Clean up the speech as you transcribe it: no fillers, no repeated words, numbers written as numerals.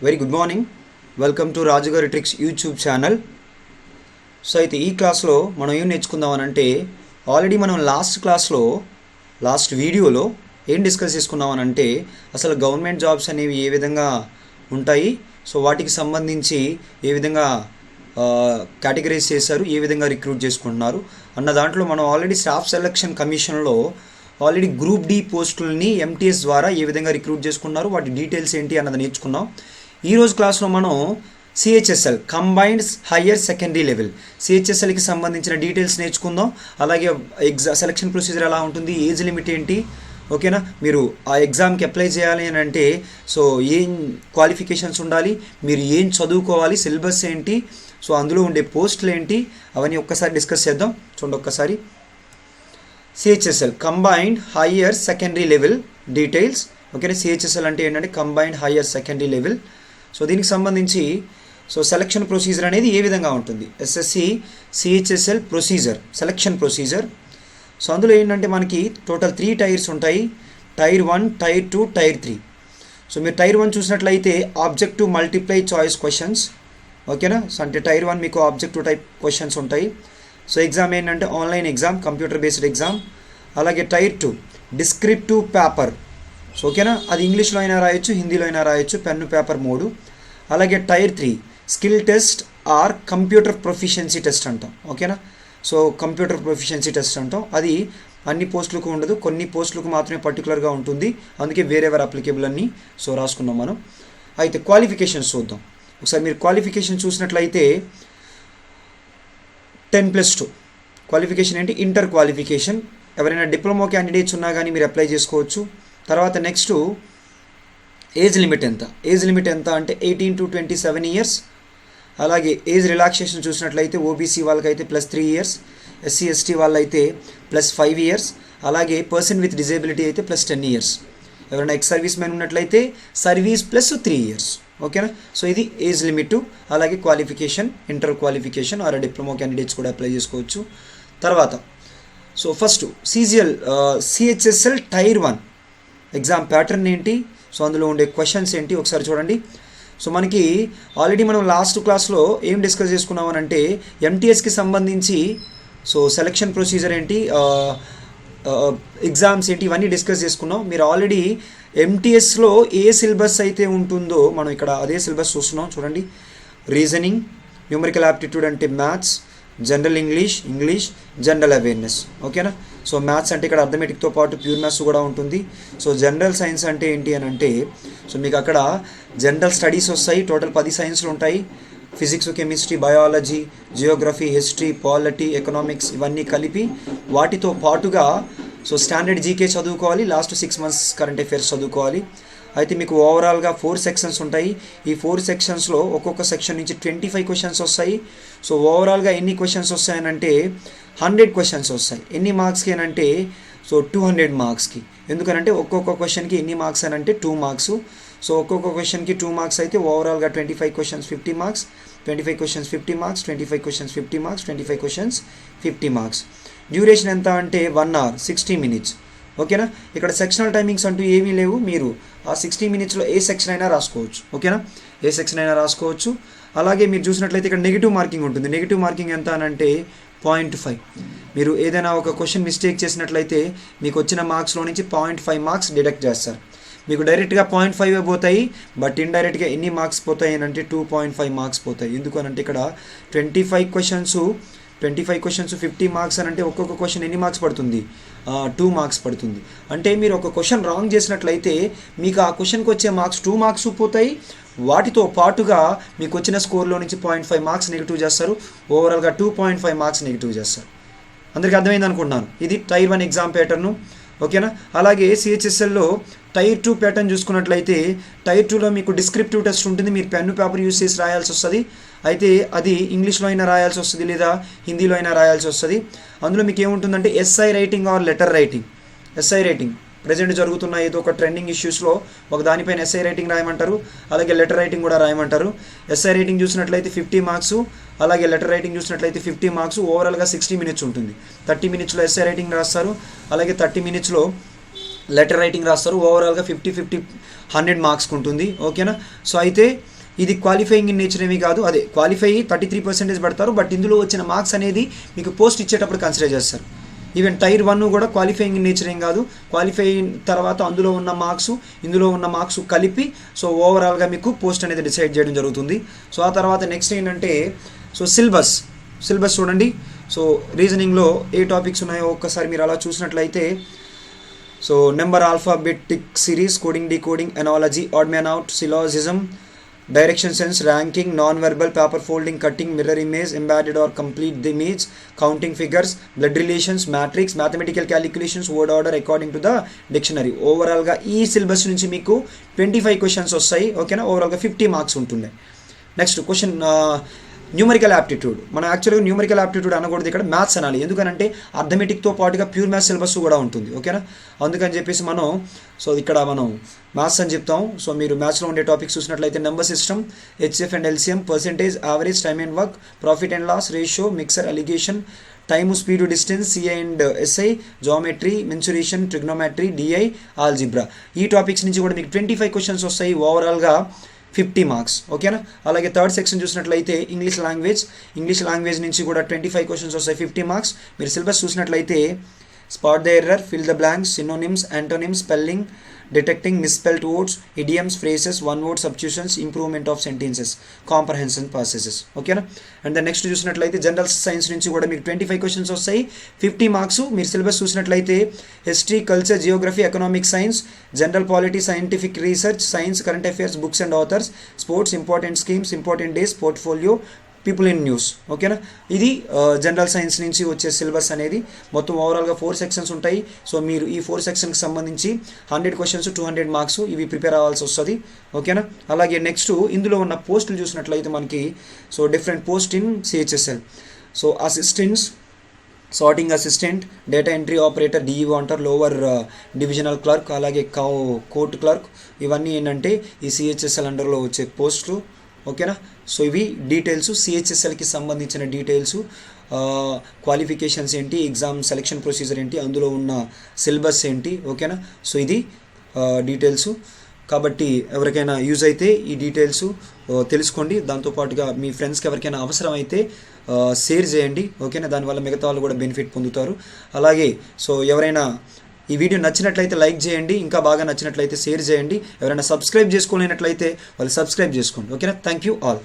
Very good morning. Welcome to రాజుగారి tricks YouTube channel. So అయితే ఈ క్లాస్లో మనం ఏం నేర్చుకుందామనంటే ఆల్రెడీ మనం లాస్ట్ వీడియోలో ఏం డిస్కస్ చేసుకున్నామనంటే అసలు గవర్నమెంట్ జాబ్స్ అనేవి ఏ విధంగా ఉంటాయి, సో వాటికి సంబంధించి ఏ విధంగా కేటగిరైజ్ చేశారు, ఏ విధంగా రిక్రూట్ చేసుకుంటున్నారు అన్న దాంట్లో మనం ఆల్రెడీ స్టాఫ్ సెలక్షన్ కమిషన్లో ఆల్రెడీ గ్రూప్ డి పోస్టులని ఎంటీఎస్ ద్వారా ఏ విధంగా రిక్రూట్ చేసుకున్నారు, వాటి డీటెయిల్స్ ఏంటి అన్నది నేర్చుకున్నాం. ఈరోజు క్లాస్లో మనం CHSL combined higher secondary level సిహెచ్ఎస్ఎల్కి సంబంధించిన డీటెయిల్స్ నేర్చుకుందాం. అలాగే సెలక్షన్ ప్రొసీజర్ ఎలా ఉంటుంది, ఏజ్ లిమిట్ ఏంటి, ఓకేనా, మీరు ఆ ఎగ్జామ్కి అప్లై చేయాలి అని అంటే సో ఏం క్వాలిఫికేషన్స్ ఉండాలి, మీరు ఏం చదువుకోవాలి, సిలబస్ ఏంటి, సో అందులో ఉండే పోస్టులు ఏంటి, అవన్నీ ఒక్కసారి డిస్కస్ చేద్దాం. చూడండి ఒక్కసారి. CHSL combined higher secondary level details. ఓకేనా, సిహెచ్ఎస్ఎల్ అంటే ఏంటంటే combined higher secondary level. So దీనికి సంబంధించి సో సెలక్షన్ ప్రొసీజర్ అనేది ఏ విధంగా ఉంటుంది, SSC CHSL procedure, selection procedure. So అందులో ఏంటంటే మనకి టోటల్ 3 టైర్స్ ఉంటాయి, టైర్ 1, టైర్ 2, టైర్ 3. సో మీరు టైర్ 1 చూసినట్లయితే ఆబ్జెక్టివ్ మల్టిప్లై చాయిస్ క్వశ్చన్స్, ఓకేనా. సో అంటే టైర్ 1 మీకు ఆబ్జెక్టివ్ టైప్ క్వశ్చన్స్ ఉంటాయి. సో ఎగ్జామ్ ఏంటంటే online exam, computer based exam. అలాగే టైర్ 2 డిస్క్రిప్టివ్ పేపర్, సో ఓకేనా, అది ఇంగ్లీష్లో అయినా రాయొచ్చు, హిందీలో అయినా రాయొచ్చు, పెన్ను పేపర్ మోడు. అలాగే tier 3 skill test or computer proficiency test అంటాం, ఓకేనా. సో కంప్యూటర్ ప్రొఫిషియన్సీ టెస్ట్ అంటాం, అది అన్ని పోస్టులకు ఉండదు, కొన్ని పోస్టులకు మాత్రమే పర్టికులర్గా ఉంటుంది, అందుకే వేరెవర్ అప్లికేబుల్ అన్ని సో రాసుకున్నాం మనం. అయితే క్వాలిఫికేషన్స్ చూద్దాం ఒకసారి. మీరు క్వాలిఫికేషన్ చూసినట్లయితే 10+2 క్వాలిఫికేషన్ ఏంటి, ఇంటర్ క్వాలిఫికేషన్. ఎవరైనా డిప్లొమా క్యాండిడేట్స్ ఉన్నా కానీ మీరు అప్లై చేసుకోవచ్చు. తర్వాత నెక్స్ట్ ఏజ్ లిమిట్ ఎంత, ఏజ్ లిమిట్ ఎంత అంటే 18 to 27 ఇయర్స్. అలాగే ఏజ్ రిలాక్సేషన్ చూసినట్లయితే ఓబీసీ వాళ్ళకైతే +3 ఇయర్స్, ఎస్సీ ఎస్టీ వాళ్ళైతే +5 ఇయర్స్, అలాగే పర్సన్ విత్ డిజేబిలిటీ అయితే +10 ఇయర్స్. ఎవరైనా ఎక్స్ సర్వీస్ మ్యాన్ ఉన్నట్లయితే సర్వీస్ +3 ఇయర్స్, ఓకేనా. సో ఇది ఏజ్ లిమిట్. అలాగే qualification inter qualification or diploma candidates కూడా అప్లై చేసుకోవచ్చు. తర్వాత so first CHSL tier 1 exam pattern ఏంటి, సో అందులో ఉండే క్వశ్చన్స్ ఏంటి ఒకసారి చూడండి. సో మనకి ఆల్రెడీ మనం లాస్ట్ క్లాస్లో ఏం డిస్కస్ చేసుకున్నామనంటే ఎంటీఎస్కి సంబంధించి సో సెలక్షన్ ప్రొసీజర్ ఏంటి, ఎగ్జామ్స్ ఏంటి, ఇవన్నీ డిస్కస్ చేసుకున్నాం. మీరు ఆల్రెడీ ఎంటీఎస్లో ఏ సిలబస్ అయితే ఉంటుందో మనం ఇక్కడ అదే సిలబస్ చూస్తున్నాం. చూడండి, రీజనింగ్, న్యూమరికల్ యాప్టిట్యూడ్ అంటే maths, general English, general awareness, ఓకేనా. సో మ్యాథ్స్ అంటే ఇక్కడ అర్థమెటిక్తో పాటు ప్యూర్ మ్యాథ్స్ కూడా ఉంటుంది. సో జనరల్ సైన్స్ అంటే ఏంటి అని అంటే సో మీకు అక్కడ జనరల్ స్టడీస్ వస్తాయి, టోటల్ 10 సైన్స్లు ఉంటాయి. Physics, chemistry, biology, Geography, history, polity, economics ఇవన్నీ కలిపి వాటితో పాటుగా సో స్టాండర్డ్ జీకే చదువుకోవాలి, లాస్ట్ 6 months కరెంట్ అఫైర్స్ చదువుకోవాలి. అయితే మీకు ఓవరాల్గా 4 సెక్షన్స్ ఉంటాయి. ఈ 4 సెక్షన్స్లో ఒక్కొక్క సెక్షన్ నుంచి 25 క్వశ్చన్స్ వస్తాయి. సో ఓవరాల్గా ఎన్ని క్వశ్చన్స్ వస్తాయనంటే 100 క్వశ్చన్స్ వస్తాయి. ఎన్ని మార్క్స్కి అనంటే సో 200 మార్క్స్కి. ఎందుకనంటే ఒక్కొక్క క్వశ్చన్కి ఎన్ని మార్క్స్ అని అంటే 2 మార్క్స్. సో ఒక్కొక్క క్వశ్చన్కి 2 మార్క్స్ అయితే ఓవరాల్గా 25 questions 50 marks, 25 questions 50 marks, 25 questions 50 marks, 25 questions 50 marks. Duration ఎంత అంటే 1 hour 60 minutes, ఓకేనా. ఇక్కడ సెక్షనల్ టైమింగ్స్ అంటూ ఏమీ లేవు, మీరు ఆ 60 minutesలో ఏ సెక్షన్ అయినా రాసుకోవచ్చు, ఓకేనా, ఏ సెక్షన్ అయినా రాసుకోవచ్చు. అలాగే మీరు చూసినట్లయితే ఇక్కడ నెగిటివ్ మార్కింగ్ ఉంటుంది. నెగిటివ్ మార్కింగ్ ఎంత అని అంటే 0.5. మీరు ఏదైనా ఒక క్వశ్చన్ మిస్టేక్ చేసినట్లయితే మీకు వచ్చిన మార్క్స్లో నుంచి 0.5 మార్క్స్ డిడక్ట్ చేస్తారు. మీకు డైరెక్ట్గా 0.5 పోతాయి, బట్ ఇండైరెక్ట్గా ఎన్ని మార్క్స్ పోతాయి అని అంటే 2.5 మార్క్స్ పోతాయి. ఎందుకు అని అంటే ఇక్కడ 25 క్వశ్చన్స్ 50 మార్క్స్ అని అంటే ఒక్కొక్క క్వశ్చన్ ఎన్ని మార్క్స్ పడుతుంది, 2 మార్క్స్ పడుతుంది. అంటే మీరు ఒక క్వశ్చన్ రాంగ్ చేసినట్లయితే మీకు ఆ క్వశ్చన్కి వచ్చే మార్క్స్ 2 మార్క్స్ పోతాయి. వాటితో పాటుగా మీకు వచ్చిన స్కోర్లో నుంచి 0.5 మార్క్స్ నెగిటివ్ చేస్తారు. ఓవరాల్గా 2.5 మార్క్స్ నెగిటివ్ చేస్తారు. అందరికీ అర్థమైంది అనుకుంటున్నాను. ఇది టైర్ 1 ఎగ్జామ్ ప్యాటర్ను, ఓకేనా. అలాగే సిహెచ్ఎస్ఎల్లో టైర్ 2 ప్యాటర్న్ చూసుకున్నట్లయితే టైర్ 2లో మీకు డిస్క్రిప్టివ్ టెస్ట్ ఉంటుంది. మీరు పెన్ను పేపర్ యూస్ చేసి రాయాల్సి వస్తుంది. అయితే అది ఇంగ్లీష్లో అయినా రాయాల్సి వస్తుంది లేదా హిందీలో అయినా రాయాల్సి వస్తుంది. అందులో మీకు ఏముంటుందంటే essay writing R letter writing. Essay writing present జరుగుతున్న ఏదో ఒక ట్రెండింగ్ ఇష్యూస్లో ఒక దానిపైన ఎస్ఐ రైటింగ్ రాయమంటారు, అలాగే లెటర్ రైటింగ్ కూడా రాయమంటారు. ఎస్ఐ రైటింగ్ చూసినట్లయితే 50 మార్క్స్, అలాగే లెటర్ రైటింగ్ చూసినట్లయితే 50 మార్క్స్. ఓవరాల్గా 60 minutes ఉంటుంది. 30 minutesలో ఎస్ఐ రైటింగ్ రాస్తారు, అలాగే 30 minutesలో లెటర్ రైటింగ్ రాస్తారు. ఓవరాల్గా 50-50 100 మార్క్స్కి ఉంటుంది. ఓకేనా. సో అయితే ఇది క్వాలిఫైయింగ్ ఇన్ నేచర్ ఏమీ కాదు, అదే క్వాలిఫై 33% పెడతారు, బట్ ఇందులో వచ్చిన మార్క్స్ అనేది మీకు పోస్ట్ ఇచ్చేటప్పుడు కన్సిడర్ చేస్తారు. ఈవెన్ టైర్ 1 కూడా క్వాలిఫైయింగ్ ఇన్ నేచర్ ఏం కాదు, క్వాలిఫై తర్వాత అందులో ఉన్న మార్క్స్ ఇందులో ఉన్న మార్క్స్ కలిపి సో ఓవరాల్గా మీకు పోస్ట్ అనేది డిసైడ్ చేయడం జరుగుతుంది. సో ఆ తర్వాత నెక్స్ట్ ఏంటంటే సో సిలబస్ చూడండి. సో రీజనింగ్లో ఏ టాపిక్స్ ఉన్నాయో ఒక్కసారి మీరు అలా చూసినట్లయితే so number alphabetic series, coding decoding, analogy, odd man out, syllogism, direction sense, ranking, non verbal, paper folding, cutting, mirror image, embedded or complete the image, counting figures, blood relations, matrix, mathematical calculations, word order according to the dictionary. ఓవరాల్గా ఈ syllabus నుంచి మీకు 25 questions వస్తాయి. ఓకేనా. ఓవరాల్గా 50 marks ఉంటుంది. Next question numerical aptitude. మనం యాక్చువల్గా న్యూమరికల్ యాప్టిట్యూడ్ అనకూడదు, ఇక్కడ మ్యాథ్స్ అనాలి. ఎందుకంటే అర్థమెటిక్తో పాటుగా ప్యూర్ మ్యాథ్స్ సిలబస్ కూడా ఉంటుంది. ఓకేనా. అందుకని చెప్పేసి మనం సో ఇక్కడ మనం మ్యాథ్స్ అని చెప్తాం. సో మీరు మ్యాథ్స్లో ఉండే టాపిక్స్ చూసినట్లయితే number system, HCF and LCM, percentage, average, time and work, profit and loss, ratio, mixture, alligation, time, speed, distance, CI and SI, geometry, mensuration, trigonometry, DI, algebra. ఈ topics నుంచి కూడా మీకు 25 క్వశ్చన్స్ వస్తాయి. ఓవరాల్గా 50 మార్క్స్. ఓకేనా. అలాగే third section చూసినట్లయితే English language నుంచి కూడా 25 క్వశ్చన్స్ వస్తాయి, 50 మార్క్స్. మీరు సిలబస్ చూసినట్లయితే spot the error, fill the blanks, synonyms, antonyms, spelling, detecting misspelled words, idioms, phrases, one word substitutions, improvement of sentences, comprehension processes. ఓకేనా. అండ్ నెక్స్ట్ చూసినట్లయితే general science నుంచి కూడా మీకు 25 క్వశ్చన్స్ వస్తాయి, 50 మార్క్స్. మీరు సిలబస్ చూసినట్లయితే history, culture, Geography, economic science, general polity, scientific research, science, current affairs, books and authors, sports, important schemes, important days, portfolio, people in news. ఓకేనా. ఇది general science నుంచి వచ్చే సిలబస్ అనేది. మొత్తం ఓవరాల్గా 4 సెక్షన్స్ ఉంటాయి. సో మీరు ఈ 4 సెక్షన్కి సంబంధించి 100 క్వశ్చన్స్, 200 మార్క్స్ ఇవి ప్రిపేర్ అవ్వాల్సి వస్తుంది. ఓకేనా. అలాగే నెక్స్ట్ ఇందులో ఉన్న పోస్టులు చూసినట్లయితే మనకి so different post in CHSL. So assistants, sorting assistant, data entry operator, DEO అంటారు, లోవర్ డివిజనల్ క్లర్క్, అలాగే కోర్ట్ క్లర్క్. ఇవన్నీ ఏంటంటే ఈ సిహెచ్ఎస్ఎల్ అండర్లో వచ్చే పోస్టులు. ఓకేనా. సో ఇవి డీటెయిల్స్, సిహెచ్ఎస్ఎల్కి సంబంధించిన డీటెయిల్స్, క్వాలిఫికేషన్స్ ఏంటి, ఎగ్జామ్ సెలెక్షన్ ప్రొసీజర్ ఏంటి, అందులో ఉన్న సిలబస్ ఏంటి. ఓకేనా. సో ఇది డీటెయిల్స్. కాబట్టి ఎవరికైనా యూజ్ అయితే ఈ డీటెయిల్స్ తెలుసుకోండి. దాంతోపాటుగా మీ ఫ్రెండ్స్కి ఎవరికైనా అవసరం అయితే షేర్ చేయండి. ఓకేనా. దానివల్ల మిగతా వాళ్ళు కూడా బెనిఫిట్ పొందుతారు. అలాగే సో ఎవరైనా ఈ వీడియో నచ్చినట్లయితే లైక్ చేయండి, ఇంకా బాగా నచ్చినట్లయితే షేర్ చేయండి. ఎవరైనా సబ్స్క్రైబ్ చేసుకోలేనట్లయితే వాళ్ళు సబ్స్క్రైబ్ చేసుకోండి. ఓకేనా. Thank you all.